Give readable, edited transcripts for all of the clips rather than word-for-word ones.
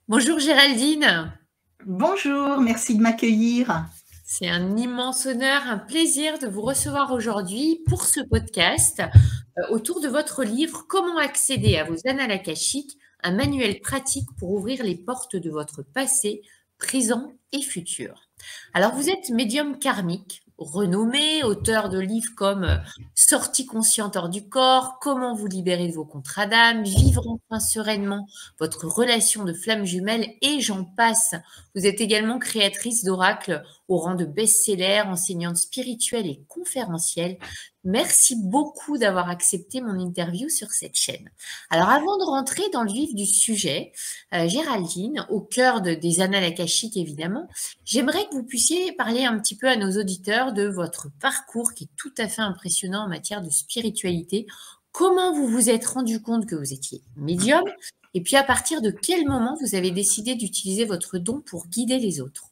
Bonjour Géraldine, Bonjour, merci de m'accueillir. c'est un immense honneur, un plaisir de vous recevoir aujourd'hui pour ce podcast autour de votre livre Comment accéder à vos annales akashiques, un manuel pratique pour ouvrir les portes de votre passé, présent et futur. Alors vous êtes médium karmique, renommé, auteur de livres comme Sortie consciente hors du corps, Comment vous libérer de vos contrats d'âme, Vivre enfin sereinement, votre relation de flamme jumelle et j'en passe. Vous êtes également créatrice d'oracles au rang de best-seller, enseignante spirituelle et conférencielle. Merci beaucoup d'avoir accepté mon interview sur cette chaîne. Alors avant de rentrer dans le vif du sujet, Géraldine, au cœur des annales akashiques évidemment, j'aimerais que vous puissiez parler un petit peu à nos auditeurs de votre parcours qui est tout à fait impressionnant en matière de spiritualité. Comment vous vous êtes rendu compte que vous étiez médium? Et puis à partir de quel moment vous avez décidé d'utiliser votre don pour guider les autres?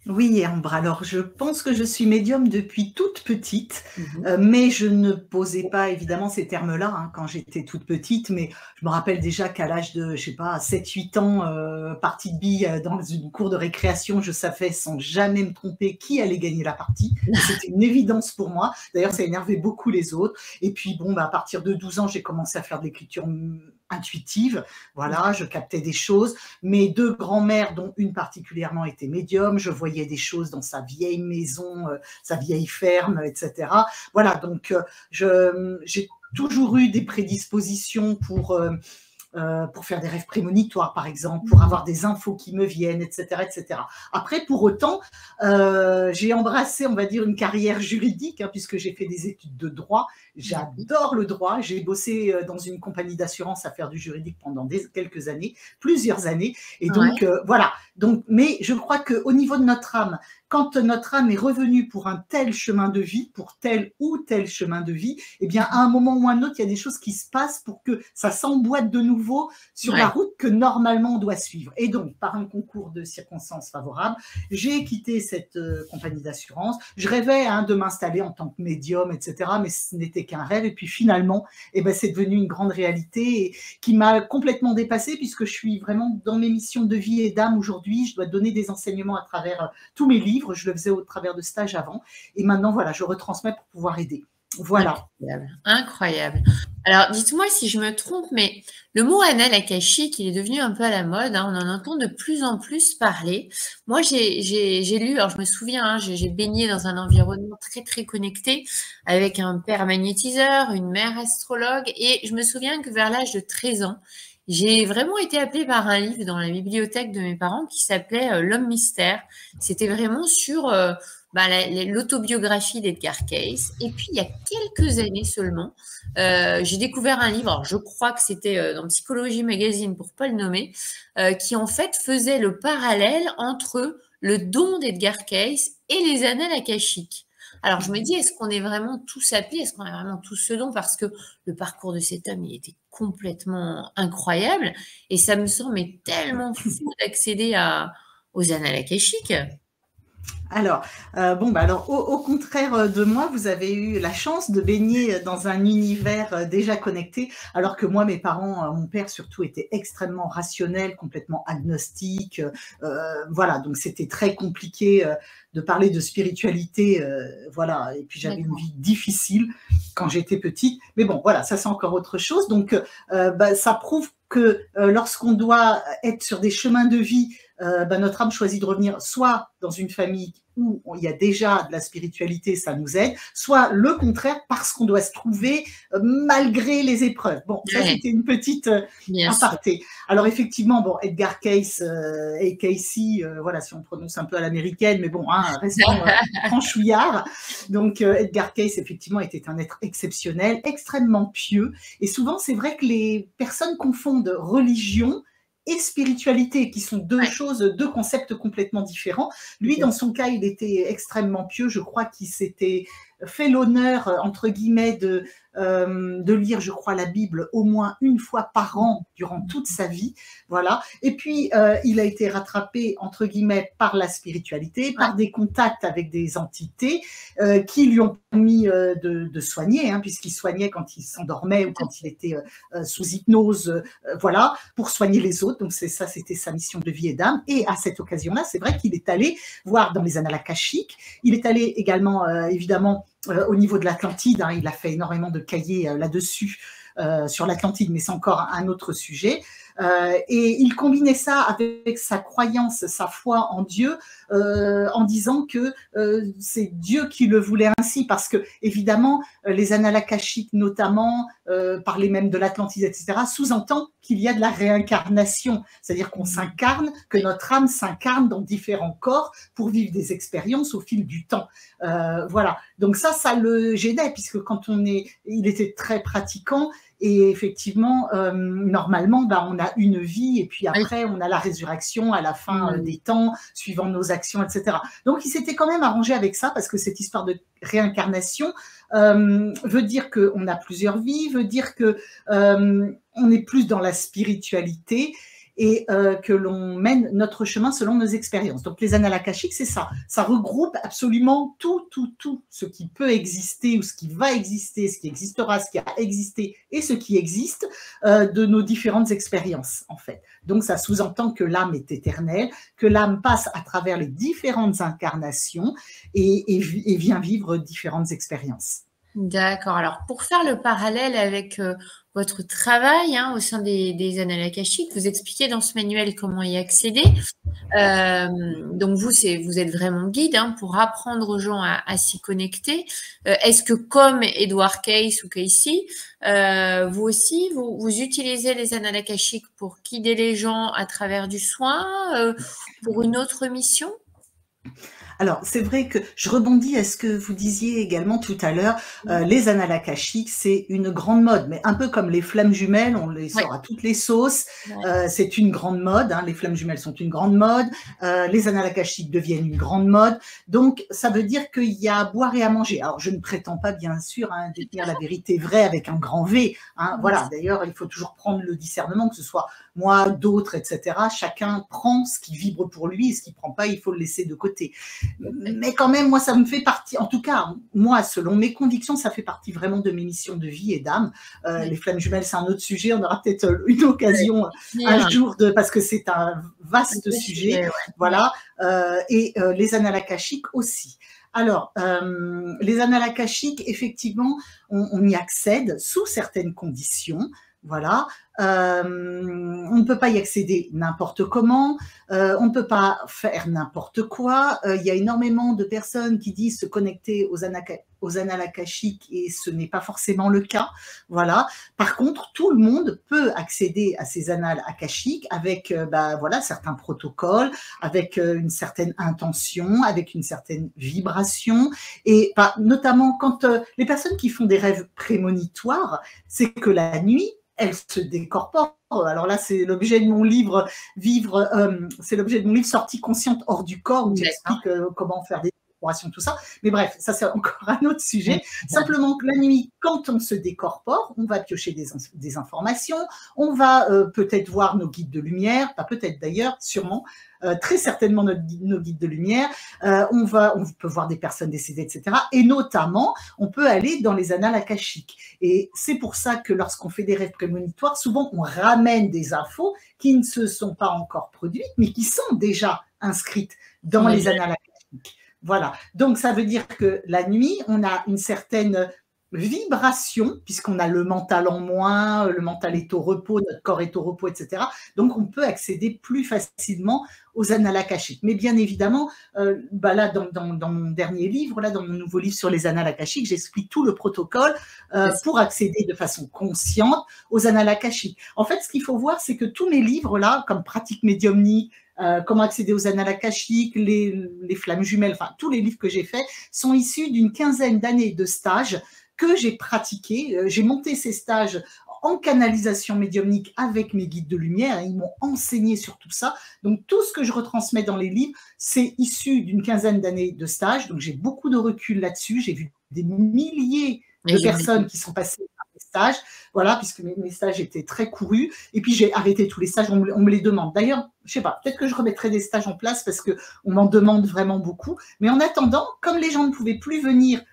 Oui, Ambre, alors je pense que je suis médium depuis toute petite, Mhm. mais je ne posais pas évidemment ces termes-là quand j'étais toute petite, mais je me rappelle déjà qu'à l'âge de, je sais pas, 7-8 ans, partie de billes dans une cour de récréation, je savais sans jamais me tromper qui allait gagner la partie. C'était une évidence pour moi. D'ailleurs, ça énervait beaucoup les autres. Et puis, bon, à partir de 12 ans, j'ai commencé à faire de l'écriture intuitive. Voilà, je captais des choses. Mes deux grands-mères, dont une particulièrement était médium, je voyais des choses dans sa vieille maison, sa vieille ferme, etc. Voilà, donc j'ai toujours eu des prédispositions pour faire des rêves prémonitoires, par exemple, pour avoir des infos qui me viennent, etc. etc. Après, pour autant, j'ai embrassé, on va dire, une carrière juridique, puisque j'ai fait des études de droit. J'adore le droit. J'ai bossé dans une compagnie d'assurance à faire du juridique pendant quelques années, plusieurs années. Et donc, voilà. Donc, mais je crois qu'au niveau de notre âme, quand notre âme est revenue pour un tel chemin de vie, pour tel ou tel chemin de vie, eh bien, à un moment ou à un autre, il y a des choses qui se passent pour que ça s'emboîte de nouveau sur la route que normalement on doit suivre. Et donc, par un concours de circonstances favorables, j'ai quitté cette compagnie d'assurance. Je rêvais de m'installer en tant que médium, etc., mais ce n'était qu'un rêve. Et puis finalement, c'est devenu une grande réalité qui m'a complètement dépassée, puisque je suis vraiment dans mes missions de vie et d'âme aujourd'hui. Je dois donner des enseignements à travers tous mes livres. Je le faisais au travers de stages avant. Et maintenant, voilà, je retransmets pour pouvoir aider. Voilà. Incroyable, incroyable. Alors, dites-moi si je me trompe, mais le mot annale akashique, il est devenu un peu à la mode. On en entend de plus en plus parler. Moi, j'ai lu, alors je me souviens, j'ai baigné dans un environnement très, très connecté avec un père magnétiseur, une mère astrologue. Et je me souviens que vers l'âge de 13 ans, j'ai vraiment été appelée par un livre dans la bibliothèque de mes parents qui s'appelait L'homme mystère. C'était vraiment sur l'autobiographie d'Edgar Cayce. Et puis, il y a quelques années seulement, j'ai découvert un livre, alors je crois que c'était dans Psychologie Magazine pour pas le nommer, qui en fait faisait le parallèle entre le don d'Edgar Cayce et les annales akashiques. Alors je me dis, est-ce qu'on est vraiment tous appelés, est-ce qu'on a vraiment tous ce don? Parce que le parcours de cet homme, il était complètement incroyable et ça me semble tellement fou d'accéder aux annales akashiques. Alors, alors au contraire de moi, vous avez eu la chance de baigner dans un univers déjà connecté, alors que moi, mes parents, mon père surtout, était extrêmement rationnel, complètement agnostique. Voilà, donc c'était très compliqué de parler de spiritualité. Voilà, et puis j'avais une vie difficile quand j'étais petite. Mais bon, voilà, ça c'est encore autre chose. Donc, ça prouve que lorsqu'on doit être sur des chemins de vie, notre âme choisit de revenir soit dans une famille où il y a déjà de la spiritualité, ça nous aide, soit le contraire, parce qu'on doit se trouver malgré les épreuves. Bon, ça c'était une petite aparté. Alors effectivement, bon, Edgar Cayce et Casey, voilà, si on prononce un peu à l'américaine, mais bon, restons franchouillards. Donc Edgar Cayce, effectivement, était un être exceptionnel, extrêmement pieux, et souvent c'est vrai que les personnes confondent religion et spiritualité, qui sont deux choses, deux concepts complètement différents. Lui, dans son cas, il était extrêmement pieux. Je crois qu'il s'était fait l'honneur, entre guillemets, de lire, je crois, la Bible au moins une fois par an durant toute sa vie. Voilà. Et puis, il a été rattrapé, entre guillemets, par la spiritualité, par des contacts avec des entités qui lui ont permis de soigner, hein, puisqu'il soignait quand il s'endormait ou quand il était sous hypnose, voilà, pour soigner les autres. Donc, ça, c'était sa mission de vie et d'âme. Et à cette occasion-là, c'est vrai qu'il est allé voir dans les annales akashiques. Il est allé également, évidemment, au niveau de l'Atlantide, hein, il a fait énormément de cahiers là-dessus, sur l'Atlantide, mais c'est encore un autre sujet. Et il combinait ça avec sa croyance, sa foi en Dieu, en disant que c'est Dieu qui le voulait ainsi, parce que évidemment les annales akashiques notamment, parler même de l'Atlantide, etc., sous-entend qu'il y a de la réincarnation, c'est-à-dire qu'on s'incarne, que notre âme s'incarne dans différents corps pour vivre des expériences au fil du temps. Voilà. Donc ça le gênait, puisque il était très pratiquant. Et effectivement, normalement, on a une vie et puis après, on a la résurrection à la fin des temps, suivant nos actions, etc. Donc, il s'était quand même arrangé avec ça, parce que cette histoire de réincarnation veut dire qu'on a plusieurs vies, veut dire qu'on est plus dans la spiritualité et que l'on mène notre chemin selon nos expériences. Donc, les annales akashiques, c'est ça. Ça regroupe absolument tout ce qui peut exister ou ce qui va exister, ce qui existera, ce qui a existé et ce qui existe de nos différentes expériences, en fait. Donc, ça sous-entend que l'âme est éternelle, que l'âme passe à travers les différentes incarnations et vient vivre différentes expériences. D'accord. Alors, pour faire le parallèle avec votre travail au sein des annales akashiques, vous expliquez dans ce manuel comment y accéder. Donc, vous êtes vraiment guide pour apprendre aux gens à s'y connecter. Est-ce que, comme Edward Cayce ou Casey, vous aussi, vous utilisez les annales akashiques pour guider les gens à travers du soin, pour une autre mission ? Alors, c'est vrai que je rebondis à ce que vous disiez également tout à l'heure, les annales akashiques, c'est une grande mode, mais un peu comme les flammes jumelles, on les sort à toutes les sauces, c'est une grande mode, hein, les flammes jumelles sont une grande mode, les annales akashiques deviennent une grande mode, donc ça veut dire qu'il y a à boire et à manger. Alors, je ne prétends pas, bien sûr, détenir la vérité vraie avec un grand V, voilà, d'ailleurs, il faut toujours prendre le discernement, que ce soit moi, d'autres, etc. Chacun prend ce qui vibre pour lui, et ce qui ne prend pas, il faut le laisser de côté. Mais quand même, moi, ça me fait partie, en tout cas, moi, selon mes convictions, ça fait partie vraiment de mes missions de vie et d'âme. Les flammes jumelles, c'est un autre sujet, on aura peut-être une occasion un jour, parce que c'est un vaste sujet, voilà, et les annales akashiques aussi. Alors, les annales akashiques, effectivement, on y accède sous certaines conditions, voilà. On ne peut pas y accéder n'importe comment, on ne peut pas faire n'importe quoi. Il y a énormément de personnes qui disent se connecter aux annales akashiques et ce n'est pas forcément le cas. Voilà. Par contre, tout le monde peut accéder à ces annales akashiques avec voilà, certains protocoles, avec une certaine intention, avec une certaine vibration. Et notamment quand les personnes qui font des rêves prémonitoires, c'est que la nuit, elle se décorpore. Alors là, c'est l'objet de mon livre c'est l'objet de mon livre Sortie consciente hors du corps, où j'explique comment faire des décorporations, tout ça. Mais bref, ça c'est encore un autre sujet. Simplement que la nuit, quand on se décorpore, on va piocher des informations, on va peut-être voir nos guides de lumière, pas peut-être d'ailleurs, sûrement, très certainement nos guides de lumière, on peut voir des personnes décédées, etc. Et notamment, on peut aller dans les annales akashiques. Et c'est pour ça que lorsqu'on fait des rêves prémonitoires, souvent on ramène des infos qui ne se sont pas encore produites, mais qui sont déjà inscrites dans les annales akashiques. Voilà. Donc, ça veut dire que la nuit, on a une certaine vibration, puisqu'on a le mental en moins, le mental est au repos, notre corps est au repos, etc. Donc, on peut accéder plus facilement aux annales akashiques. Mais bien évidemment, là, dans mon dernier livre, là, dans mon nouveau livre sur les annales akashiques, j'explique tout le protocole pour accéder de façon consciente aux annales akashiques. En fait, ce qu'il faut voir, c'est que tous mes livres, là, comme pratique médiumnique, comment accéder aux annales akashiques, les flammes jumelles, enfin, tous les livres que j'ai faits sont issus d'une quinzaine d'années de stages que j'ai pratiqué. J'ai monté ces stages en canalisation médiumnique avec mes guides de lumière. Ils m'ont enseigné sur tout ça. Donc, tout ce que je retransmets dans les livres, c'est issu d'une quinzaine d'années de stage. Donc, j'ai beaucoup de recul là-dessus. J'ai vu des milliers de personnes qui sont passées par mes stages, voilà, puisque mes stages étaient très courus. Et puis, j'ai arrêté tous les stages, on me les demande. D'ailleurs, je sais pas, peut-être que je remettrai des stages en place parce qu'on m'en demande vraiment beaucoup. Mais en attendant, comme les gens ne pouvaient plus venir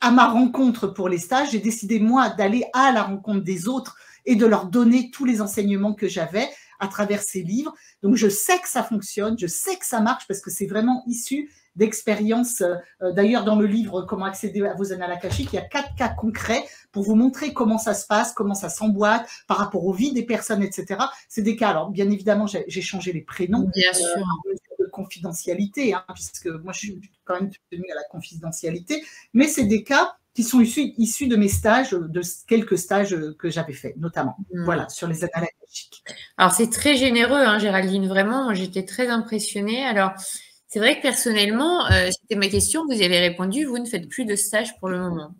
à ma rencontre pour les stages, j'ai décidé, moi, d'aller à la rencontre des autres et de leur donner tous les enseignements que j'avais à travers ces livres. Donc, je sais que ça fonctionne, je sais que ça marche parce que c'est vraiment issu d'expériences. D'ailleurs, dans le livre « Comment accéder à vos annales akashiques », il y a 4 cas concrets pour vous montrer comment ça se passe, comment ça s'emboîte par rapport aux vies des personnes, etc. C'est des cas, alors bien évidemment, j'ai changé les prénoms. Bien sûr. En mesure de confidentialité, hein, puisque moi, je suis quand même tenue à la confidentialité, mais c'est des cas qui sont issus de mes stages, de quelques stages que j'avais faits, notamment, voilà, sur les annales akashiques. Alors, c'est très généreux, hein, Géraldine, vraiment, moi, j'étais très impressionnée. Alors, c'est vrai que personnellement, c'était ma question, vous y avez répondu, vous ne faites plus de stage pour le moment.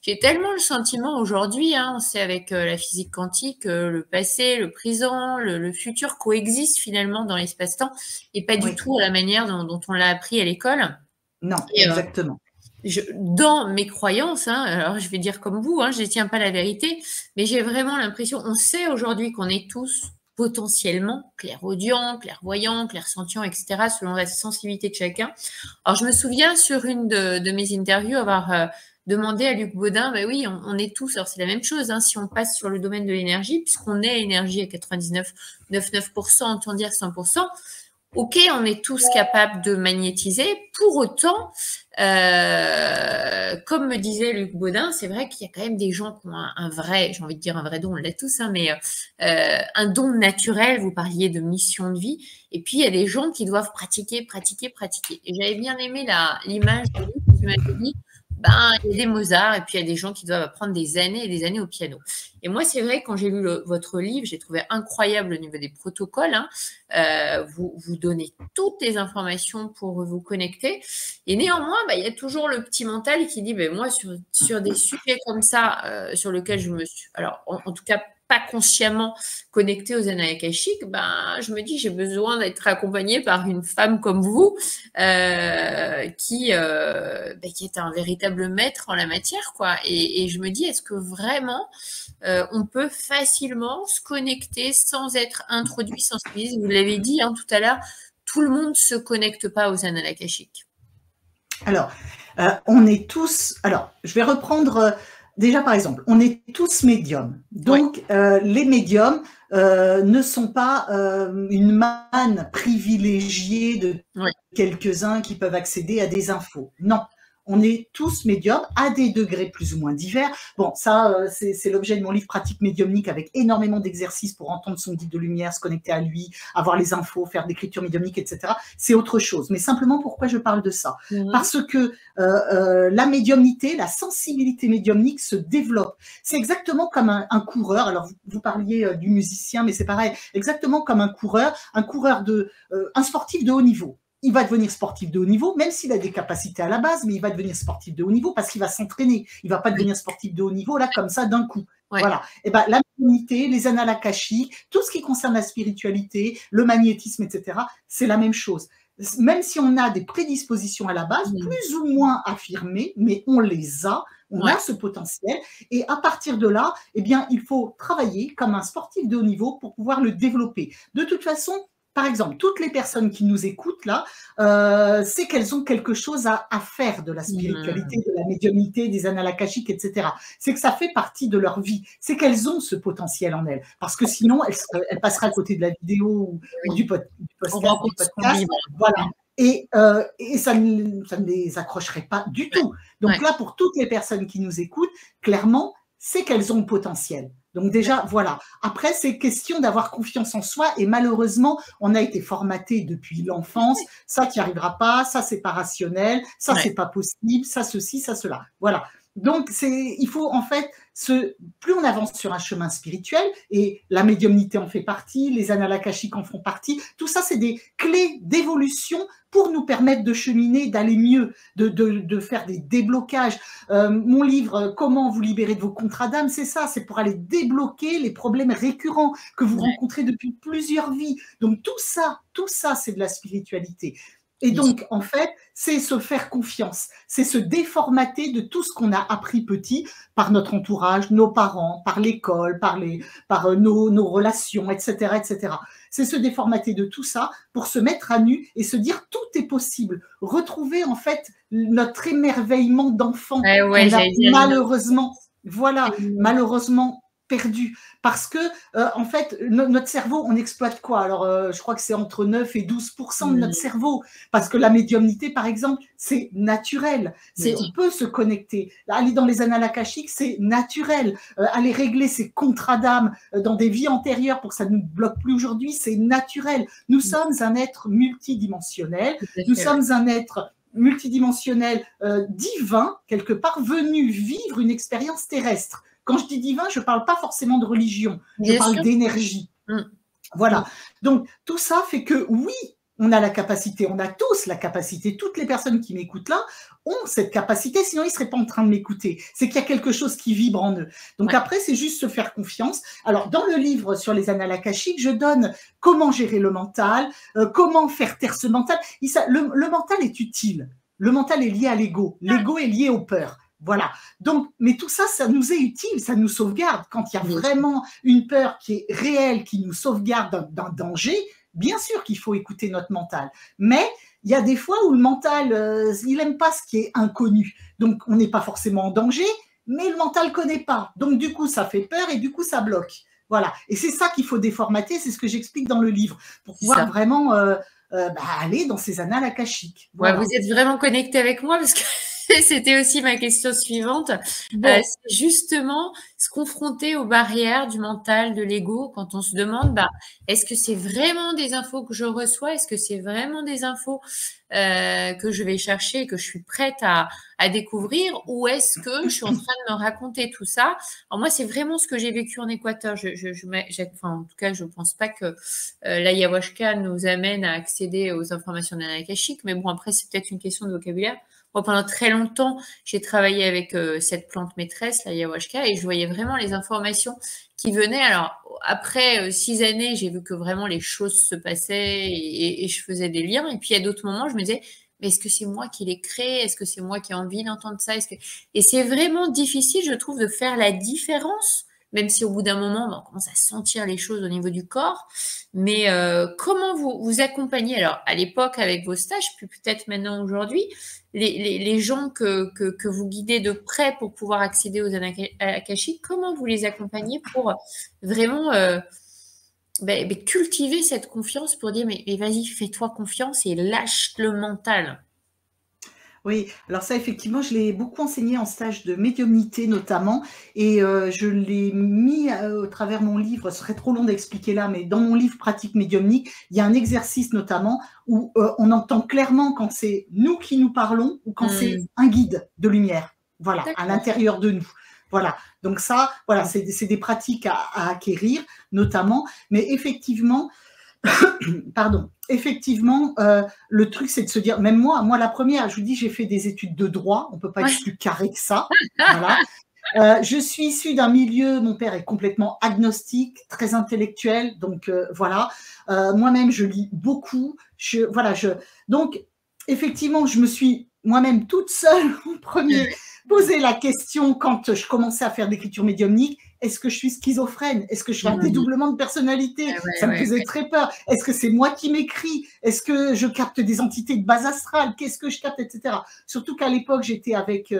J'ai tellement le sentiment aujourd'hui, hein, on sait avec la physique quantique, le passé, le présent, le futur coexistent finalement dans l'espace-temps et pas du tout à la manière dont on l'a appris à l'école. Non, exactement. Dans mes croyances, hein, alors je vais dire comme vous, hein, je ne tiens pas la vérité, mais j'ai vraiment l'impression, on sait aujourd'hui qu'on est tous potentiellement clairaudients, clairvoyants, clairsentients, etc., selon la sensibilité de chacun. Alors, je me souviens sur une de mes interviews avoir demandé à Luc Baudin, ben oui, on est tous, alors c'est la même chose, hein, si on passe sur le domaine de l'énergie, puisqu'on est énergie à 99,99%, autant dire 100%, ok, on est tous capables de magnétiser. Pour autant, comme me disait Luc Baudin, c'est vrai qu'il y a quand même des gens qui ont un vrai, j'ai envie de dire un vrai don, on l'a tous, hein, mais un don naturel. Vous parliez de mission de vie. Et puis, il y a des gens qui doivent pratiquer, pratiquer, pratiquer. Et j'avais bien aimé l'image de Luc qui m'avait dit, il y a des Mozart et puis il y a des gens qui doivent apprendre des années et des années au piano. Et moi, c'est vrai, quand j'ai lu votre livre, j'ai trouvé incroyable au niveau des protocoles. Hein. Vous donnez toutes les informations pour vous connecter. Et néanmoins, il y a toujours le petit mental qui dit, moi, sur des sujets comme ça, sur lesquels je me suis, alors en tout cas, pas consciemment connectée aux annales akashiques, je me dis j'ai besoin d'être accompagnée par une femme comme vous qui est un véritable maître en la matière, quoi. Et je me dis, est-ce que vraiment on peut facilement se connecter sans être introduit, sensibilisé? Vous l'avez dit, hein, tout à l'heure, tout le monde ne se connecte pas aux annales akashiques. Alors, on est tous... Alors, je vais reprendre... Déjà, par exemple, on est tous médiums. Donc, les médiums ne sont pas une manne privilégiée de quelques-uns qui peuvent accéder à des infos. Non, on est tous médiums à des degrés plus ou moins divers. Bon, ça, c'est l'objet de mon livre Pratique médiumnique avec énormément d'exercices pour entendre son guide de lumière, se connecter à lui, avoir les infos, faire de l'écriture médiumnique, etc. C'est autre chose. Mais simplement, pourquoi je parle de ça? Parce que la médiumnité, la sensibilité médiumnique se développe. C'est exactement comme un coureur. Alors, vous parliez du musicien, mais c'est pareil. Exactement comme un coureur un sportif de haut niveau. Il va devenir sportif de haut niveau, même s'il a des capacités à la base, mais il va devenir sportif de haut niveau parce qu'il va s'entraîner. Il ne va pas devenir sportif de haut niveau, là, comme ça, d'un coup. Voilà. Et la médiumnité, les annales akashiques, tout ce qui concerne la spiritualité, le magnétisme, etc., c'est la même chose. Même si on a des prédispositions à la base, plus ou moins affirmées, mais on les a, on a ce potentiel. Et à partir de là, il faut travailler comme un sportif de haut niveau pour pouvoir le développer. De toute façon, par exemple, toutes les personnes qui nous écoutent là, c'est qu'elles ont quelque chose à faire de la spiritualité, de la médiumnité, des annales akashiques, etc. C'est que ça fait partie de leur vie. C'est qu'elles ont ce potentiel en elles. Parce que sinon, elles passeraient à côté de la vidéo ou du podcast. Voilà. Et ça ne les accrocherait pas du tout. Donc là, pour toutes les personnes qui nous écoutent, clairement, c'est qu'elles ont le potentiel. Donc déjà, voilà. Après, c'est question d'avoir confiance en soi et malheureusement, on a été formaté depuis l'enfance. Ça, tu n'y arriveras pas, ça, c'est pas rationnel, ça, c'est pas possible, ça, ceci, ça, cela. Voilà. Donc, il faut en fait, plus on avance sur un chemin spirituel, et la médiumnité en fait partie, les annales akashiques en font partie, tout ça, c'est des clés d'évolution pour nous permettre de cheminer, d'aller mieux, de faire des déblocages. Mon livre « Comment vous libérer de vos contrats d'âme », c'est ça, c'est pour aller débloquer les problèmes récurrents que vous rencontrez depuis plusieurs vies. Donc, tout ça, c'est de la spiritualité. Et donc, en fait, c'est se faire confiance, c'est se déformater de tout ce qu'on a appris petit par notre entourage, nos parents, par l'école, par nos relations, etc., etc. C'est se déformater de tout ça pour se mettre à nu et se dire tout est possible. Retrouver en fait notre émerveillement d'enfant qu'on a malheureusement, malheureusement perdu. Parce que, en fait, notre cerveau, on exploite quoi? Alors, je crois que c'est entre 9 et 12% de notre cerveau. Parce que la médiumnité, par exemple, c'est naturel. On peut se connecter. Aller dans les annales akashiques, c'est naturel. Aller régler ses contrats d'âme dans des vies antérieures pour que ça ne nous bloque plus aujourd'hui, c'est naturel. Nous sommes un être multidimensionnel. Nous sommes un être multidimensionnel divin, quelque part, venu vivre une expérience terrestre. Quand je dis divin, je ne parle pas forcément de religion, je parle d'énergie. Voilà. Donc, tout ça fait que oui, on a la capacité, on a tous la capacité, toutes les personnes qui m'écoutent là ont cette capacité, sinon ils ne seraient pas en train de m'écouter. C'est qu'il y a quelque chose qui vibre en eux. Donc après, c'est juste se faire confiance. Alors, dans le livre sur les annales akashiques, je donne comment gérer le mental, comment faire taire ce mental. Le mental est utile. Le mental est lié à l'ego. L'ego est lié aux peurs. Voilà. Donc, mais tout ça, ça nous est utile, ça nous sauvegarde. Quand il y a vraiment une peur qui est réelle, qui nous sauvegarde d'un danger, bien sûr qu'il faut écouter notre mental. Mais il y a des fois où le mental, il n'aime pas ce qui est inconnu. Donc, on n'est pas forcément en danger, mais le mental ne connaît pas. Donc, du coup, ça fait peur et du coup, ça bloque. Voilà. Et c'est ça qu'il faut déformater, c'est ce que j'explique dans le livre, pour pouvoir vraiment aller dans ces annales akashiques. Voilà. Ouais, vous êtes vraiment connecté avec moi parce que c'était aussi ma question suivante. C'est justement se confronter aux barrières du mental, de l'ego, quand on se demande, est-ce que c'est vraiment des infos que je reçois? Est-ce que c'est vraiment des infos que je vais chercher et que je suis prête à découvrir? Ou est-ce que je suis en train de me raconter tout ça? Alors moi, c'est vraiment ce que j'ai vécu en Équateur. En tout cas, je ne pense pas que l'ayahuasca nous amène à accéder aux informations akashiques. Mais bon, après, c'est peut-être une question de vocabulaire. Moi, pendant très longtemps, j'ai travaillé avec cette plante maîtresse, l'ayahuasca, et je voyais vraiment les informations qui venaient. Alors, après 6 années, j'ai vu que vraiment les choses se passaient et je faisais des liens. Et puis, il y a d'autres moments, je me disais, mais est-ce que c'est moi qui l'ai créé? Est-ce que c'est moi qui ai envie d'entendre ça? Et c'est vraiment difficile, je trouve, de faire la différence, même si au bout d'un moment, on commence à sentir les choses au niveau du corps. Mais comment vous accompagnez, alors à l'époque avec vos stages, puis peut-être maintenant aujourd'hui, les gens que vous guidez de près pour pouvoir accéder aux annales akashiques, comment vous les accompagnez pour vraiment cultiver cette confiance pour dire mais vas-y, fais-toi confiance et lâche le mental? Oui, alors ça, effectivement, je l'ai beaucoup enseigné en stage de médiumnité notamment, et je l'ai mis au travers mon livre, ce serait trop long d'expliquer là, mais dans mon livre Pratique médiumnique, il y a un exercice notamment où on entend clairement quand c'est nous qui nous parlons ou quand c'est un guide de lumière, voilà, à l'intérieur de nous. Voilà, donc ça, voilà, c'est des pratiques à acquérir notamment, mais effectivement, pardon, effectivement, le truc, c'est de se dire, même moi la première, je vous dis, j'ai fait des études de droit, on ne peut pas être plus carré que ça. Voilà. Je suis issue d'un milieu, mon père est complètement agnostique, très intellectuel, donc voilà. Moi-même, je lis beaucoup. Donc, effectivement, je me suis moi-même toute seule en premier posé la question quand je commençais à faire d'écriture médiumnique. Est-ce que je suis schizophrène? Est-ce que je fais un dédoublement de personnalité? Ça me faisait très peur. Est-ce que c'est moi qui m'écris? Est-ce que je capte des entités de base astrale? Qu'est-ce que je capte, etc. Surtout qu'à l'époque, j'étais avec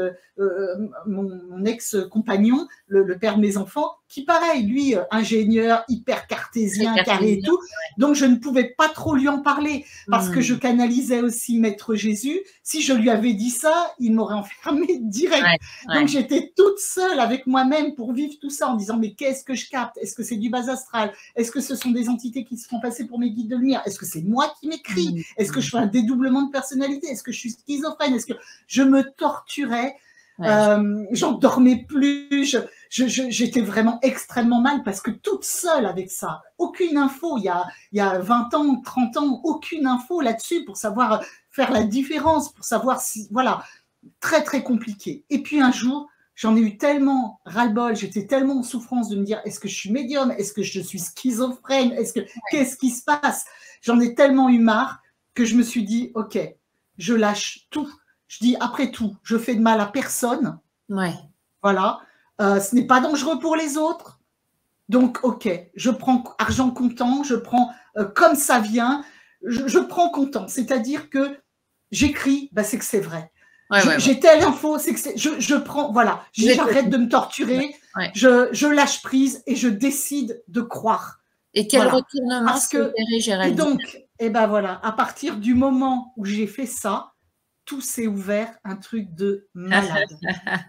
mon ex-compagnon, le père de mes enfants, qui pareil, lui, ingénieur, hyper cartésien, carré et tout. Donc, je ne pouvais pas trop lui en parler parce que je canalisais aussi Maître Jésus. Si je lui avais dit ça, il m'aurait enfermé direct. Donc, j'étais toute seule avec moi-même pour vivre tout ça en disant, mais qu'est-ce que je capte? Est-ce que c'est du bas astral? Est-ce que ce sont des entités qui se font passer pour mes guides de lumière? Est-ce que c'est moi qui m'écris? Est-ce que je fais un dédoublement de personnalité? Est-ce que je suis schizophrène? Est-ce que je me torturais? J'en dormais plus, j'étais vraiment extrêmement mal parce que toute seule avec ça, aucune info, il y a 20 ans, 30 ans, aucune info là-dessus pour savoir faire la différence, pour savoir si, voilà, très très compliqué. Et puis un jour, j'en ai eu tellement ras-le-bol, j'étais tellement en souffrance de me dire, est-ce que je suis médium? Est-ce que je suis schizophrène? Qu'est-ce qui se passe? J'en ai tellement eu marre que je me suis dit, ok, je lâche tout. Je dis, après tout, je fais de mal à personne. Ouais. Voilà. Ce n'est pas dangereux pour les autres. Donc, ok, je prends argent comptant, je prends comme ça vient, je prends comptant. C'est-à-dire que j'écris, bah, c'est que c'est vrai. J'ai telle info, c'est que je prends, voilà, j'arrête de me torturer, je lâche prise et je décide de croire. Et quel retournement s'est opéré, Géraldine? Et donc, et ben voilà, à partir du moment où j'ai fait ça, tout s'est ouvert, un truc de malade.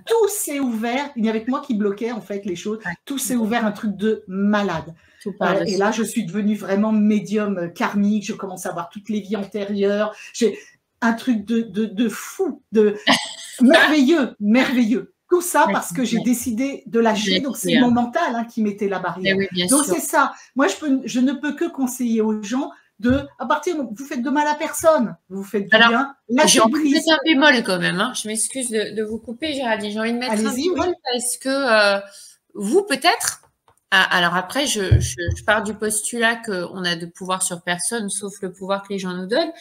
Tout s'est ouvert, il n'y avait que moi qui bloquais en fait les choses, tout s'est ouvert, un truc de malade. Et là, je suis devenue vraiment médium karmique, je commence à voir toutes les vies antérieures, j'ai un truc de fou, de merveilleux, merveilleux. Tout ça parce que j'ai décidé de lâcher, donc c'est mon mental qui mettait la barrière. Donc c'est ça, moi je ne peux que conseiller aux gens à partir vous faites de mal à personne, vous faites du bien, lâchez prise. C'est un bémol quand même, hein. Je m'excuse de vous couper, Géraldine, j'ai envie de mettre un bémol parce que vous peut-être, alors après je pars du postulat qu'on a de pouvoir sur personne sauf le pouvoir que les gens nous donnent.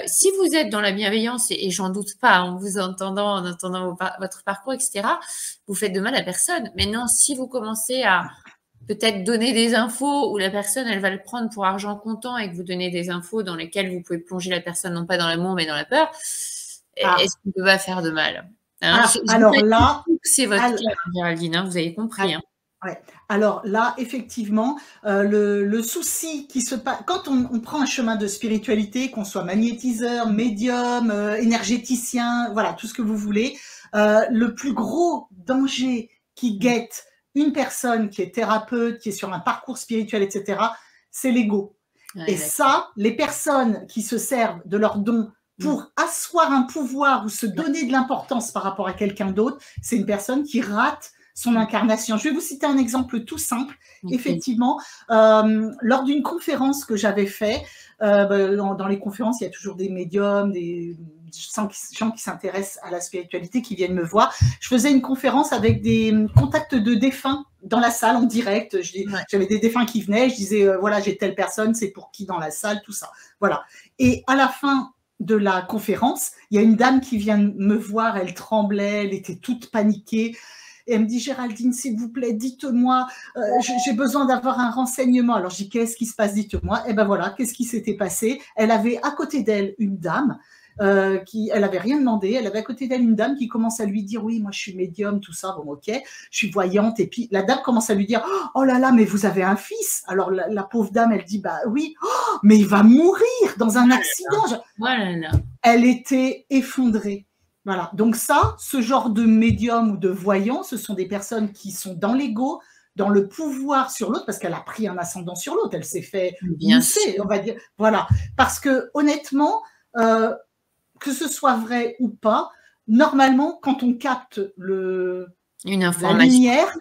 Si vous êtes dans la bienveillance, et j'en doute pas en vous entendant, en entendant votre parcours, etc., vous faites de mal à personne. Maintenant, si vous commencez à peut-être donner des infos où la personne, elle va le prendre pour argent comptant et que vous donnez des infos dans lesquelles vous pouvez plonger la personne, non pas dans l'amour, mais dans la peur, est-ce qu'on peut pas faire de mal, hein? Alors là, c'est votre cas, Géraldine, vous avez compris. Hein. Ouais. Alors là, effectivement, le souci qui se passe, quand on prend un chemin de spiritualité, qu'on soit magnétiseur, médium, énergéticien, voilà, tout ce que vous voulez, le plus gros danger qui guette une personne qui est thérapeute, qui est sur un parcours spirituel, etc., c'est l'ego. Et ça, les personnes qui se servent de leurs dons pour asseoir un pouvoir ou se donner de l'importance par rapport à quelqu'un d'autre, c'est une personne qui rate son incarnation. Je vais vous citer un exemple tout simple. Effectivement, lors d'une conférence que j'avais faite, dans les conférences, il y a toujours des médiums, des gens qui s'intéressent à la spiritualité qui viennent me voir. Je faisais une conférence avec des contacts de défunts dans la salle en direct. J'avais des défunts qui venaient, je disais, voilà, j'ai telle personne, c'est pour qui dans la salle, tout ça. Voilà. Et à la fin de la conférence, il y a une dame qui vient me voir, elle tremblait, elle était toute paniquée. Et elle me dit, Géraldine, s'il vous plaît, dites-moi, j'ai besoin d'avoir un renseignement. Alors, je dis, qu'est-ce qui se passe, dites-moi. Et ben voilà, qu'est-ce qui s'était passé? Elle avait à côté d'elle une dame, elle n'avait rien demandé. Elle avait à côté d'elle une dame qui commence à lui dire, oui, moi, je suis médium, tout ça, bon, ok, je suis voyante. Et puis, la dame commence à lui dire, oh là là, mais vous avez un fils? Alors, la pauvre dame, elle dit, bah oui, oh, mais il va mourir dans un accident. Voilà. Elle était effondrée. Voilà, donc ça, ce genre de médium ou de voyant, ce sont des personnes qui sont dans l'ego, dans le pouvoir sur l'autre, parce qu'elle a pris un ascendant sur l'autre, elle s'est fait mousser, on va dire. Voilà, parce que honnêtement, que ce soit vrai ou pas, normalement, quand on capte la lumière,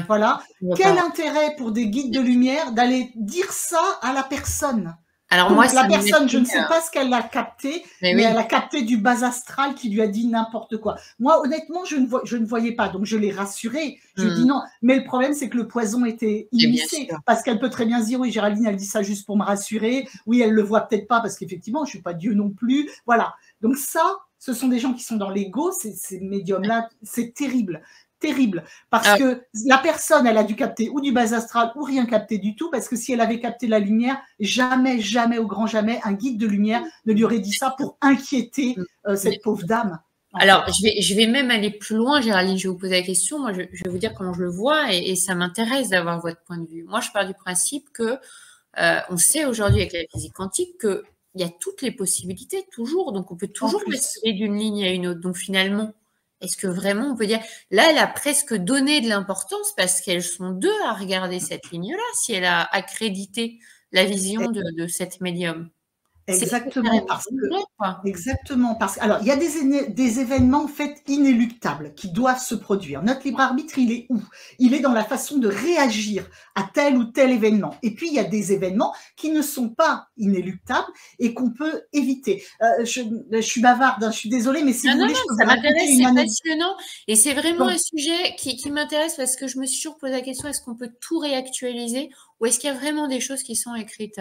voilà, quel intérêt pour des guides de lumière d'aller dire ça à la personne? Alors donc, moi, la personne, je ne sais pas ce qu'elle a capté, mais elle a capté du bas astral qui lui a dit n'importe quoi. Moi, honnêtement, je ne voyais pas, donc je l'ai rassurée. Je lui ai dit non, mais le problème, c'est que le poison était immiscé, parce qu'elle peut très bien se dire, oui, Géraldine, elle dit ça juste pour me rassurer. Oui, elle le voit peut-être pas, parce qu'effectivement, je ne suis pas Dieu non plus. Voilà. Donc ça, ce sont des gens qui sont dans l'ego, ces médiums-là, c'est terrible. Terrible, parce que la personne, elle a dû capter ou du bas astral ou rien capter du tout, parce que si elle avait capté la lumière, jamais, jamais, au grand jamais, un guide de lumière ne lui aurait dit ça pour inquiéter cette pauvre dame. Alors, je vais même aller plus loin, Géraldine, je vais vous poser la question. Moi, je vais vous dire comment je le vois et ça m'intéresse d'avoir votre point de vue. Moi, je pars du principe que on sait aujourd'hui avec la physique quantique qu'il y a toutes les possibilités, toujours, donc on peut toujours basculer d'une ligne à une autre. Donc finalement, est-ce que vraiment on peut dire, là, elle a presque donné de l'importance parce qu'elles sont deux à regarder cette ligne-là, si elle a accrédité la vision de cette médium. Exactement, parce que, alors, il y a des événements en fait inéluctables qui doivent se produire. Notre libre arbitre, il est où? Il est dans la façon de réagir à tel ou tel événement. Et puis, il y a des événements qui ne sont pas inéluctables et qu'on peut éviter. Je suis bavarde, je suis désolée, mais si vous voulez, je peux ça m'intéresse, c'est passionnant. Et c'est vraiment un sujet qui m'intéresse parce que je me suis toujours posé la question, est-ce qu'on peut tout réactualiser ou est-ce qu'il y a vraiment des choses qui sont écrites?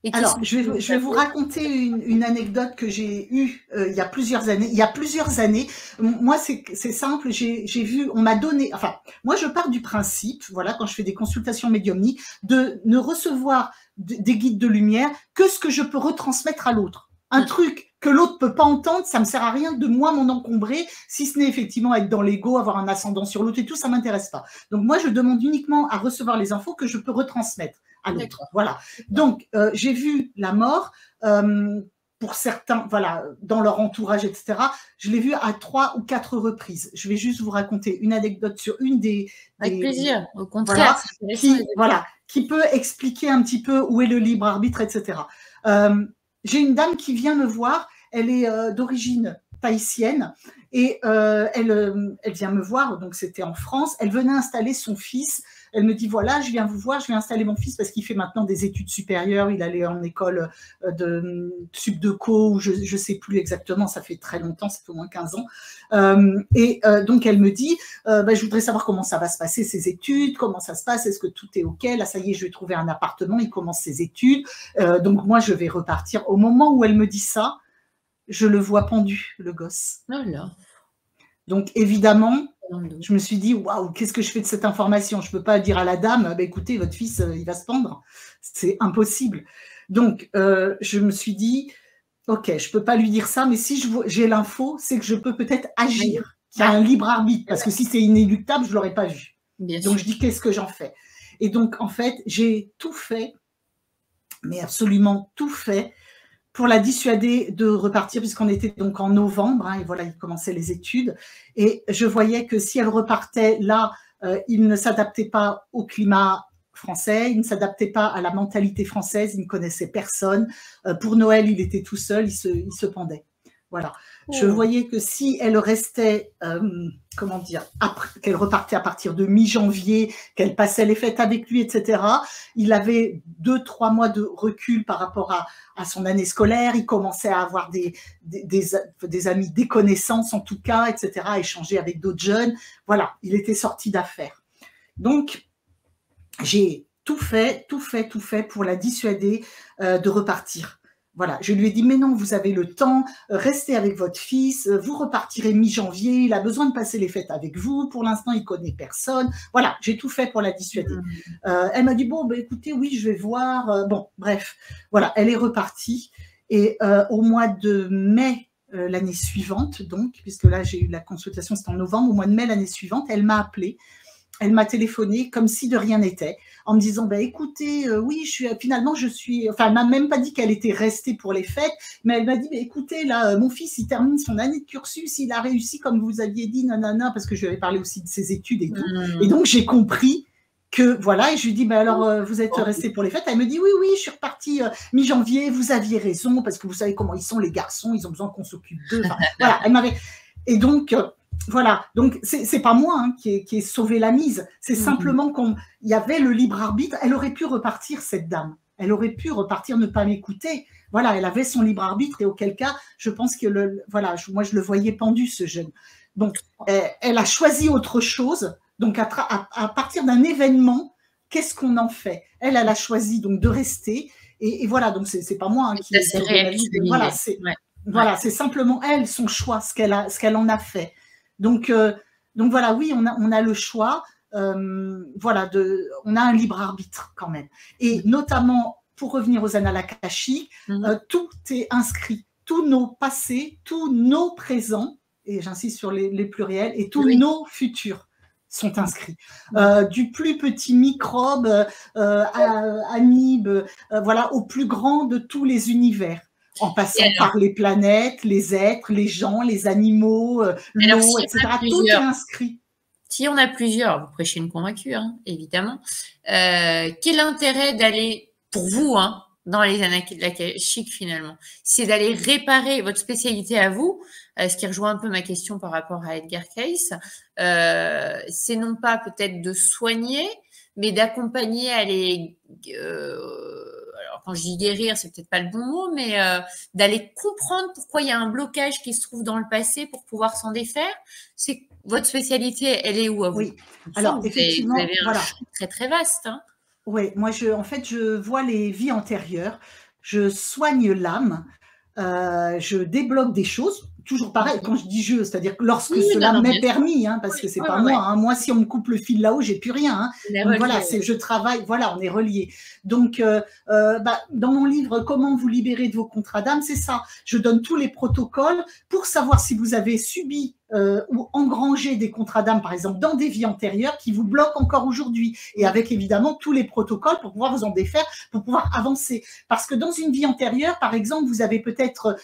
Et qui Alors, sont je vais vous raconter une anecdote que j'ai eue il y a plusieurs années. Il y a plusieurs années, moi, c'est simple, j'ai vu, on m'a donné, enfin, moi, je pars du principe, voilà, quand je fais des consultations médiumniques, de ne recevoir des guides de lumière que ce que je peux retransmettre à l'autre. Un truc que l'autre peut pas entendre, ça me sert à rien de moi m'en encombrer, si ce n'est effectivement être dans l'ego, avoir un ascendant sur l'autre et tout, ça m'intéresse pas. Donc moi, je demande uniquement à recevoir les infos que je peux retransmettre à l'autre. Voilà. Donc, j'ai vu la mort pour certains, voilà, dans leur entourage, etc. Je l'ai vu à 3 ou 4 reprises. Je vais juste vous raconter une anecdote sur une des… Avec plaisir, au contraire. Voilà, qui peut expliquer un petit peu où est le libre arbitre, etc. J'ai une dame qui vient me voir, elle est d'origine tahitienne et elle vient me voir, donc c'était en France, elle venait installer son fils. Elle me dit, voilà, je viens vous voir, je vais installer mon fils parce qu'il fait maintenant des études supérieures, il allait en école de Subdeco, ou je ne sais plus exactement, ça fait très longtemps, ça fait au moins 15 ans. Donc, elle me dit, je voudrais savoir comment ça va se passer, ses études, comment ça se passe, est-ce que tout est OK? Là, ça y est, je vais trouver un appartement, il commence ses études. Donc, moi, je vais repartir. Au moment où elle me dit ça, je le vois pendu, le gosse. Oh là. Donc, évidemment, je me suis dit, waouh, qu'est-ce que je fais de cette information? Je ne peux pas dire à la dame, écoutez, votre fils, il va se pendre. C'est impossible. Donc, je me suis dit, OK, je ne peux pas lui dire ça, mais si j'ai l'info, c'est que je peux peut-être agir, qu'il y a un libre arbitre, parce que si c'est inéluctable, je ne l'aurais pas vu. Donc, je dis, qu'est-ce que j'en fais? Et donc, en fait, j'ai tout fait, mais absolument tout fait, pour la dissuader de repartir, puisqu'on était donc en novembre, et voilà, il commençait les études, et je voyais que si elle repartait là, il ne s'adaptait pas au climat français, il ne s'adaptait pas à la mentalité française, il ne connaissait personne. Pour Noël, il était tout seul, il se pendait. Voilà. Je voyais que si elle restait, comment dire, qu'elle repartait à partir de mi-janvier, qu'elle passait les fêtes avec lui, etc., il avait 2-3 mois de recul par rapport à son année scolaire, il commençait à avoir des amis, des connaissances en tout cas, etc., à échanger avec d'autres jeunes. Voilà, il était sorti d'affaires. Donc, j'ai tout fait pour la dissuader de repartir. Voilà, je lui ai dit, mais non, vous avez le temps, restez avec votre fils, vous repartirez mi-janvier, il a besoin de passer les fêtes avec vous, pour l'instant, il ne connaît personne. Voilà, j'ai tout fait pour la dissuader. Elle m'a dit, bon, écoutez, oui, je vais voir. Bon, bref, voilà, elle est repartie. Et au mois de mai l'année suivante, donc, puisque là, j'ai eu la consultation, c'était en novembre, au mois de mai l'année suivante, elle m'a appelée. Elle m'a téléphoné comme si de rien n'était, en me disant, écoutez, oui, finalement, enfin, elle m'a même pas dit qu'elle était restée pour les fêtes, mais elle m'a dit, écoutez, là, mon fils, il termine son année de cursus, il a réussi, comme vous aviez dit, nanana, parce que je lui avais parlé aussi de ses études et tout. Et donc, j'ai compris que, voilà, et je lui dis, alors, vous êtes resté pour les fêtes? Elle me dit, oui, je suis repartie mi-janvier, vous aviez raison, parce que vous savez comment ils sont, les garçons, ils ont besoin qu'on s'occupe d'eux. Enfin, voilà, elle m'avait… Et donc… Voilà, donc c'est pas moi qui ai sauvé la mise, c'est simplement qu'il y avait le libre arbitre. Elle aurait pu repartir, cette dame, elle aurait pu repartir, ne pas m'écouter. Voilà, elle avait son libre arbitre et auquel cas, je pense que voilà, moi je le voyais pendu, ce jeune. Donc, elle a choisi autre chose. Donc, à partir d'un événement, qu'est-ce qu'on en fait? Elle a choisi donc de rester. Et voilà, donc c'est pas moi qui ai sauvé la mise. Voilà, c'est simplement elle, son choix, ce qu'elle en a fait. Donc voilà, oui, on a le choix, voilà, on a un libre arbitre quand même. Et notamment, pour revenir aux annales akashiques, tout est inscrit, tous nos passés, tous nos présents, et j'insiste sur les pluriels, et tous nos futurs sont inscrits. Du plus petit microbe, amibe, voilà, au plus grand de tous les univers. En passant par les planètes, les êtres, les gens, les animaux, l'eau, etc. Tout est inscrit. Si on a plusieurs, vous prêchez une convaincue, évidemment. Quel intérêt d'aller, pour vous, dans les annales akashiques finalement, c'est d'aller réparer votre spécialité à vous, ce qui rejoint un peu ma question par rapport à Edgar Cayce. C'est non pas peut-être de soigner, mais d'accompagner à les… alors quand je dis guérir, c'est peut-être pas le bon mot, mais d'aller comprendre pourquoi il y a un blocage qui se trouve dans le passé pour pouvoir s'en défaire. C'est votre spécialité, elle est où à vous? Oui, alors effectivement, vous avez un champ très très vaste. Oui, moi en fait, je vois les vies antérieures. je soigne l'âme, je débloque des choses. Toujours pareil, quand je dis je, c'est-à-dire que lorsque Oui, cela non, m'est bien sûr. permis, parce Oui, que c'est ouais, pas ouais, ouais. moi. Moi, si on me coupe le fil là-haut, j'ai plus rien. On est Donc voilà, reliés, ouais. je travaille, voilà, on est reliés. Donc, dans mon livre Comment vous libérer de vos contrats d'âme, c'est ça. Je donne tous les protocoles pour savoir si vous avez subi ou engrangé des contrats d'âme, par exemple, dans des vies antérieures qui vous bloquent encore aujourd'hui. Et avec évidemment tous les protocoles pour pouvoir vous en défaire, pour pouvoir avancer. Parce que dans une vie antérieure, par exemple, vous avez peut-être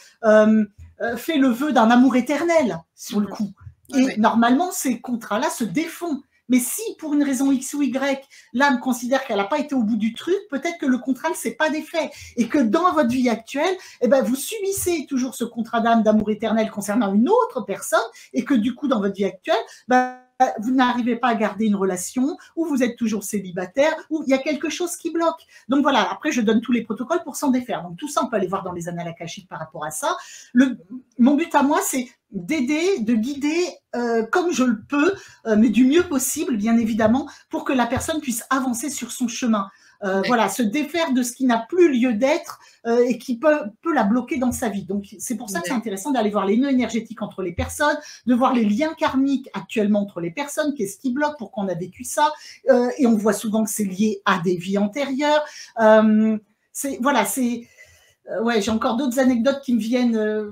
fait le vœu d'un amour éternel sur le coup. Et normalement, ces contrats-là se défont. Mais si, pour une raison X ou Y, l'âme considère qu'elle n'a pas été au bout du truc, peut-être que le contrat ne s'est pas défait. Et que dans votre vie actuelle, vous subissez toujours ce contrat d'âme, d'amour éternel concernant une autre personne, et que du coup, dans votre vie actuelle, vous n'arrivez pas à garder une relation, ou vous êtes toujours célibataire, ou il y a quelque chose qui bloque. Donc voilà, après je donne tous les protocoles pour s'en défaire. Donc tout ça, on peut aller voir dans les annales akashiques par rapport à ça. Mon but à moi, c'est d'aider, de guider comme je le peux, mais du mieux possible, bien évidemment, pour que la personne puisse avancer sur son chemin. Voilà, se défaire de ce qui n'a plus lieu d'être et qui peut la bloquer dans sa vie. Donc, c'est pour ça que c'est intéressant d'aller voir les nœuds énergétiques entre les personnes, de voir les liens karmiques actuellement entre les personnes, qu'est-ce qui bloque, pourquoi on a vécu ça. Et on voit souvent que c'est lié à des vies antérieures. Voilà, c'est... Ouais, j'ai encore d'autres anecdotes qui me viennent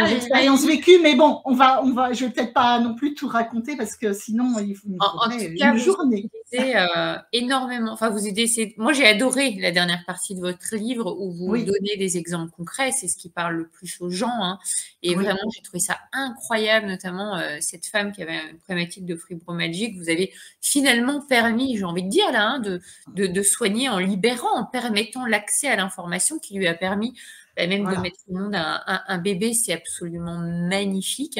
des expériences vécues, mais bon, je vais peut-être pas non plus tout raconter parce que sinon il faudrait une journée. Vous aidez énormément. Enfin, vous aidez. Moi, j'ai adoré la dernière partie de votre livre où vous donnez des exemples concrets. C'est ce qui parle le plus aux gens. Et vraiment, j'ai trouvé ça incroyable, notamment cette femme qui avait une problématique de fibromyalgie que vous avez finalement permis, j'ai envie de dire là, de soigner en libérant, en permettant l'accès à l'information qui lui a permis même de mettre au monde un bébé. C'est absolument magnifique.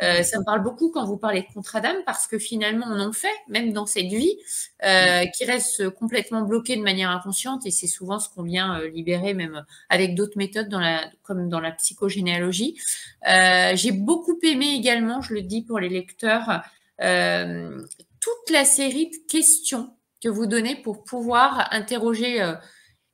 Ça me parle beaucoup quand vous parlez de contrat d'âme parce que finalement, on en fait, même dans cette vie, qui reste complètement bloquée de manière inconsciente et c'est souvent ce qu'on vient libérer même avec d'autres méthodes comme dans la psychogénéalogie. J'ai beaucoup aimé également, je le dis pour les lecteurs, toute la série de questions que vous donnez pour pouvoir interroger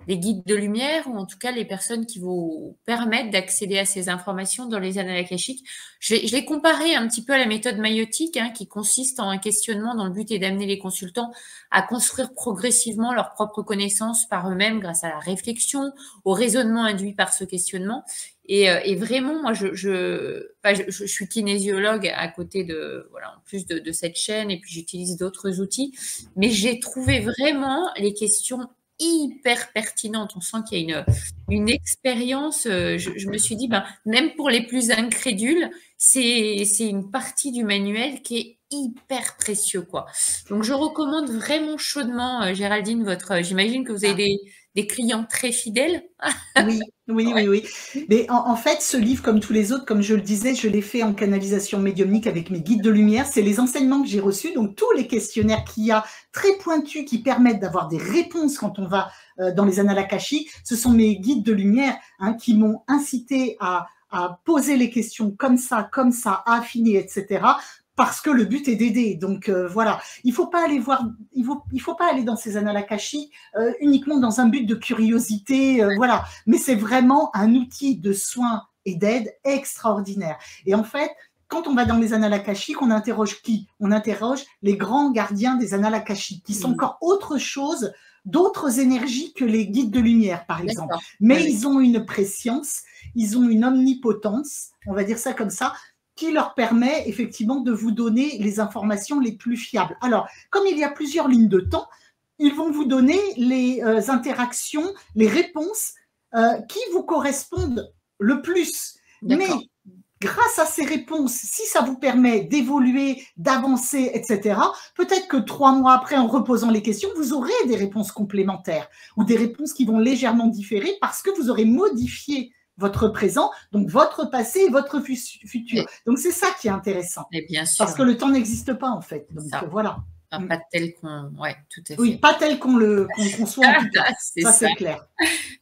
les guides de lumière ou en tout cas les personnes qui vous permettent d'accéder à ces informations dans les annales akashiques. Je l'ai comparé un petit peu à la méthode maïotique qui consiste en un questionnement dont le but est d'amener les consultants à construire progressivement leurs propres connaissances par eux-mêmes grâce à la réflexion, au raisonnement induit par ce questionnement. Et vraiment, moi, je suis kinésiologue à côté en plus de cette chaîne et puis j'utilise d'autres outils, mais j'ai trouvé vraiment les questions hyper pertinente. On sent qu'il y a une expérience. Je me suis dit, même pour les plus incrédules, c'est une partie du manuel qui est hyper précieux, quoi. Donc, je recommande vraiment chaudement, Géraldine, j'imagine que vous avez des clients très fidèles. Oui. Mais en fait, ce livre, comme tous les autres, comme je le disais, je l'ai fait en canalisation médiumnique avec mes guides de lumière. C'est les enseignements que j'ai reçus. Donc, tous les questionnaires qu'il y a très pointus qui permettent d'avoir des réponses quand on va dans les annales akashiques, ce sont mes guides de lumière qui m'ont incité à poser les questions comme ça, à affiner, etc. Parce que le but est d'aider. Donc voilà, il faut pas aller voir, il faut pas aller dans ces annales akashiques uniquement dans un but de curiosité, voilà. Mais c'est vraiment un outil de soin et d'aide extraordinaire. Et en fait, quand on va dans les annales akashiques, on interroge qui? On interroge les grands gardiens des annales akashiques, qui sont encore autre chose, d'autres énergies que les guides de lumière, par exemple. Mais ils ont une préscience, ils ont une omnipotence, on va dire ça comme ça, qui leur permet effectivement de vous donner les informations les plus fiables. Alors, comme il y a plusieurs lignes de temps, ils vont vous donner les interactions, les réponses qui vous correspondent le plus. Mais grâce à ces réponses, si ça vous permet d'évoluer, d'avancer, etc., peut-être que 3 mois après, en reposant les questions, vous aurez des réponses complémentaires ou des réponses qui vont légèrement différer parce que vous aurez modifié votre présent, donc votre passé et votre futur. Donc, c'est ça qui est intéressant. Et bien sûr. Parce que le temps n'existe pas, en fait. Donc, voilà. Pas tel qu'on... Oui, tout à fait. Oui, pas tel qu'on le conçoit, en tout cas. Ça, c'est clair.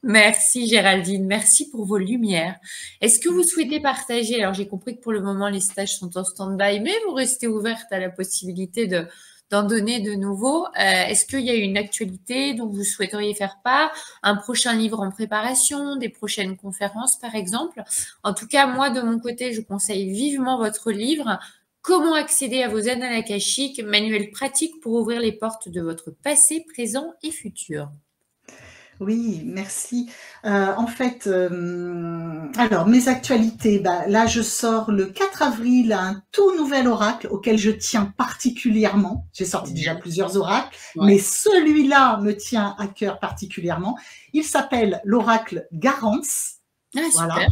Merci, Géraldine. Merci pour vos lumières. Est-ce que vous souhaitez partager? Alors, j'ai compris que pour le moment, les stages sont en stand-by, mais vous restez ouverte à la possibilité de d'en donner de nouveaux. Est-ce qu'il y a une actualité dont vous souhaiteriez faire part? Un prochain livre en préparation, des prochaines conférences, par exemple? En tout cas, moi, de mon côté, je conseille vivement votre livre. Comment accéder à vos annales akashiques, manuel pratique pour ouvrir les portes de votre passé, présent et futur. Oui, merci. En fait, alors mes actualités, bah, là je sors le 4 avril un tout nouvel oracle auquel je tiens particulièrement. J'ai sorti déjà plusieurs oracles, mais celui-là me tient à cœur particulièrement. Il s'appelle l'oracle Garance. Ah, voilà. super.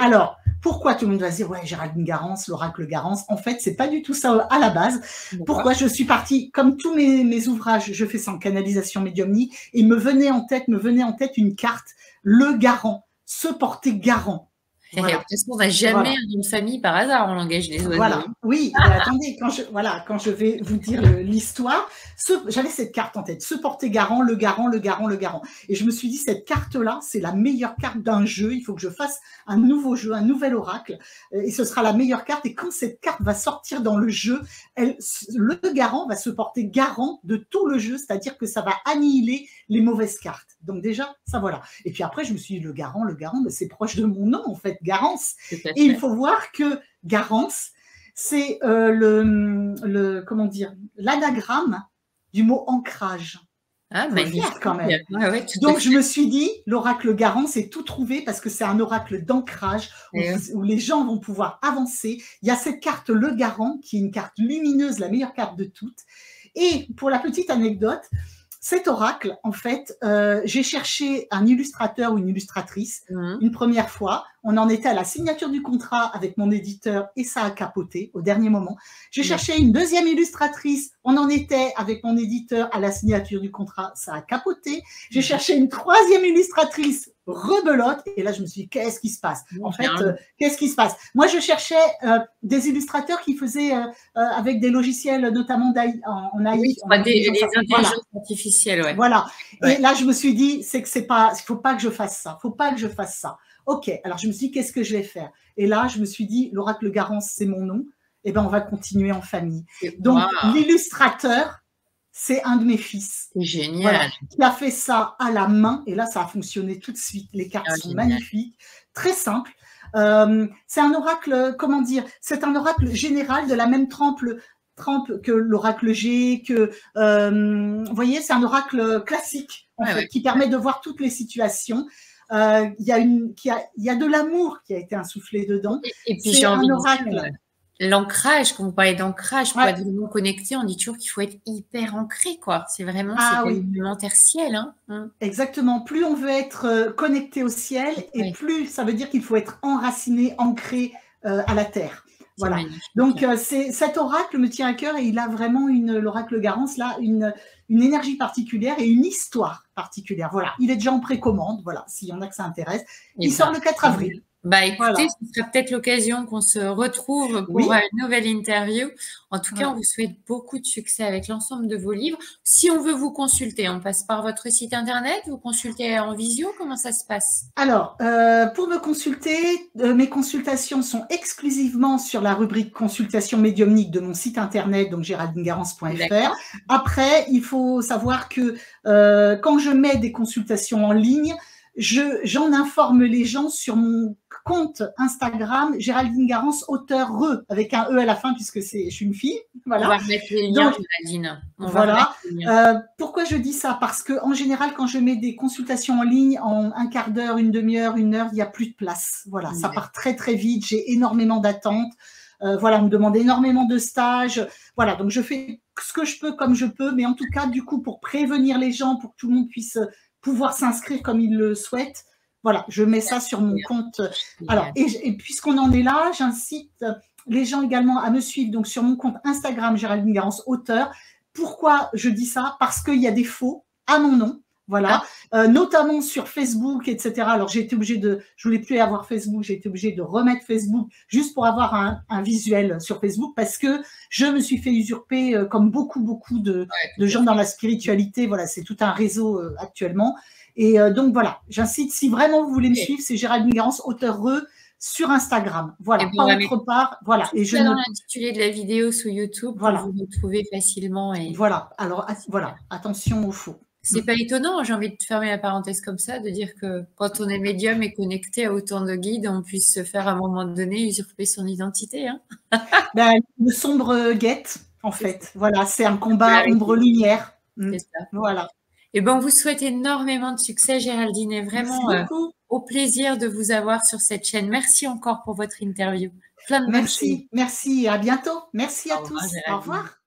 Alors, pourquoi tout le monde va se dire, ouais, Géraldine Garance, l'oracle Garance? En fait, c'est pas du tout ça à la base. Pourquoi je suis partie, comme tous mes ouvrages, je fais ça en canalisation médiumnique, et me venait en tête une carte, le garant, se porter garant. Voilà. Parce qu'on n'a jamais un nom de famille par hasard en langage des oiseaux. Voilà, oui, mais attendez, quand je vais vous dire l'histoire, j'avais cette carte en tête, se porter garant, le garant, le garant, le garant. Et je me suis dit, cette carte-là, c'est la meilleure carte d'un jeu, il faut que je fasse un nouveau jeu, un nouvel oracle, et ce sera la meilleure carte. Et quand cette carte va sortir dans le jeu, le garant va se porter garant de tout le jeu, c'est-à-dire que ça va annihiler les mauvaises cartes. Donc déjà, ça voilà. Et puis après, je me suis dit, le garant, c'est proche de mon nom, en fait, Garance. Et il faut voir que Garance, c'est comment dire, l'anagramme du mot ancrage. Ah, magnifique quand même. Donc je me suis dit, l'oracle Garance est tout trouvé parce que c'est un oracle d'ancrage où les gens vont pouvoir avancer. Il y a cette carte, le garant, qui est une carte lumineuse, la meilleure carte de toutes. Et pour la petite anecdote, cet oracle, en fait, j'ai cherché un illustrateur ou une illustratrice une première fois. On en était à la signature du contrat avec mon éditeur et ça a capoté au dernier moment. J'ai cherché une deuxième illustratrice. On en était avec mon éditeur à la signature du contrat. Ça a capoté. J'ai cherché une troisième illustratrice, rebelote. Et là, je me suis dit, qu'est-ce qui se passe? En fait, qu'est-ce qui se passe? Moi, je cherchais des illustrateurs qui faisaient avec des logiciels, notamment en AI. Oui, les intelligences artificielles, ouais. Voilà. Et là, je me suis dit, c'est que il faut pas que je fasse ça. Faut pas que je fasse ça. Ok. Alors, je me suis dit, qu'est-ce que je vais faire? Et là, je me suis dit, l'oracle Garance, c'est mon nom. Eh ben, on va continuer en famille. Donc, l'illustrateur, c'est un de mes fils. C'est génial. Qui a fait ça à la main. Et là, ça a fonctionné tout de suite. Les cartes sont magnifiques. Très simples. C'est un oracle, comment dire? C'est un oracle général de la même trempe que l'oracle G, vous voyez, c'est un oracle classique en fait, qui permet de voir toutes les situations. Il y a de l'amour qui a été insufflé dedans. Et puis j'ai envie de dire, l'ancrage, quand vous parlez d'ancrage, pour être vraiment connecté, on dit toujours qu'il faut être hyper ancré, quoi. C'est vraiment cet élémentaire ciel. Hein. Exactement. Plus on veut être connecté au ciel, et plus ça veut dire qu'il faut être enraciné, ancré à la terre. Voilà. Donc, cet oracle me tient à cœur et il a vraiment l'oracle Garance, là, une énergie particulière et une histoire particulière. Voilà. Il est déjà en précommande, voilà, s'il y en a que ça intéresse. Il sort le 4 avril. Bah écoutez, ce sera peut-être l'occasion qu'on se retrouve pour une nouvelle interview. En tout cas, on vous souhaite beaucoup de succès avec l'ensemble de vos livres. Si on veut vous consulter, on passe par votre site internet, vous consultez en visio, comment ça se passe? Alors, pour me consulter, mes consultations sont exclusivement sur la rubrique consultation médiumnique de mon site internet, donc géraldinegarance.fr. Après, il faut savoir que quand je mets des consultations en ligne, j'en informe les gens sur mon compte Instagram, Géraldine Garance, auteur avec un E à la fin, puisque je suis une fille. Voilà. On va remettre les liens, Géraldine. Voilà. Pourquoi je dis ça? Parce qu'en général, quand je mets des consultations en ligne, en un quart d'heure, une demi-heure, une heure, il n'y a plus de place. Voilà, ça part très, très vite. J'ai énormément d'attentes. Voilà, on me demande énormément de stages. Voilà, donc je fais ce que je peux comme je peux. Mais en tout cas, du coup, pour prévenir les gens, pour que tout le monde puisse pouvoir s'inscrire comme ils le souhaitent, voilà, je mets ça sur mon compte. Alors, et puisqu'on en est là, j'incite les gens également à me suivre donc sur mon compte Instagram, Géraldine Garance, auteur. Pourquoi je dis ça? Parce qu'il y a des faux à mon nom. Voilà, notamment sur Facebook, etc. Alors, j'ai été obligée je voulais plus avoir Facebook, j'ai été obligée de remettre Facebook juste pour avoir un visuel sur Facebook parce que je me suis fait usurper comme beaucoup de gens dans la spiritualité. Voilà, c'est tout un réseau actuellement. Et donc, voilà, j'incite, si vraiment vous voulez me suivre, c'est Géraldine Garance, auteur sur Instagram. Et Voilà, ben, pas on va autre mettre part. Voilà. tout Et je ça ne. dans l'intitulé de la vidéo sur YouTube pour Voilà. vous retrouver facilement. Et Voilà. Alors, voilà. Attention aux faux. c'est pas étonnant, j'ai envie de fermer la parenthèse comme ça, de dire que quand on est médium et connecté à autant de guides, on puisse se faire à un moment donné usurper son identité. Hein. Ben, le sombre guette, en fait. Voilà, c'est un combat ombre-lumière. C'est ça. Voilà. Et ben, on vous souhaite énormément de succès, Géraldine, et vraiment au plaisir de vous avoir sur cette chaîne. Merci encore pour votre interview. Plein de bonnes choses. Merci, à bientôt. Merci à tous. Au revoir.